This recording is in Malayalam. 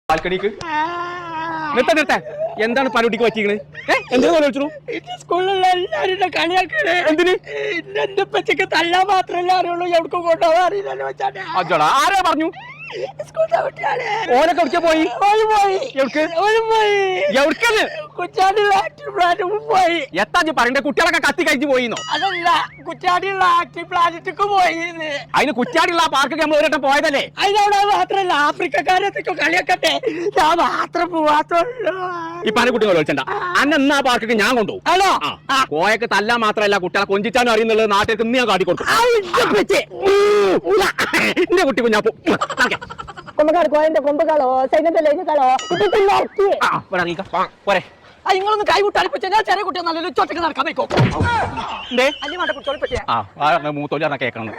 ബാൽക്കണിക്ക് നിർത്ത എന്താണ് പലകുട്ടിക്ക് പറ്റിക്കണത്? എന്താ വിളിച്ചു? സ്കൂളിലുള്ള എല്ലാവരും കളിയാക്കണേ. എന്തിന്? എന്റെ പച്ചക്ക് തല്ലാൻ മാത്രമല്ല അറിയുള്ളൂ, എവിടേക്കും കൊണ്ടുപോകാൻ അറിയില്ലല്ലോ. അജോടാ ആരാ പറഞ്ഞു? ഓനൊക്കെ എവിടേക്കാ പോയി? പോയി. എത്താ പറയണ്ടേ? കുട്ടികളൊക്കെ കത്തി കഴിച്ച് പോയിന്നോ? അതല്ല, കുറ്റാടിയുള്ള ആക്റ്റീവ് പ്ലാനറ്റിക്ക് പോയി. അതിന് കുറ്റാടിയുള്ള ആ പാർക്ക് നമ്മൾ ഒരിട്ടം പോയതല്ലേ? അതിനവിടെ മാത്രല്ല, ആഫ്രിക്കക്കാരത്തൊക്കെ കളിയാക്കട്ടെ, ഞാൻ മാത്രം പോവാത്തുള്ളൂ. ഈ പല കുട്ടികൾ വിളിച്ചണ്ട അന്ന ആ പാർക്ക് ഞാൻ കൊണ്ടുപോകും. ഹലോ, കോയൊക്കെ തല്ലാൻ മാത്രല്ല കുട്ടികളെ കൊഞ്ചിച്ചാനും അറിയുന്നുള്ളത് നാട്ടിലേക്ക് ഇന്ന് ഞാൻ കാട്ടിക്കൊടുക്കും. എന്റെ കുട്ടി കുഞ്ഞാപ്പോ പോരെ. നിങ്ങളൊന്ന് കൈവിട്ടാളിപ്പോ ഞാൻ ചെറിയ കുട്ടിയെ നല്ലൊരു ചോട്ടക്ക് നടക്കാൻ വെക്കോ. മൂത്തോലി കേൾക്കണം.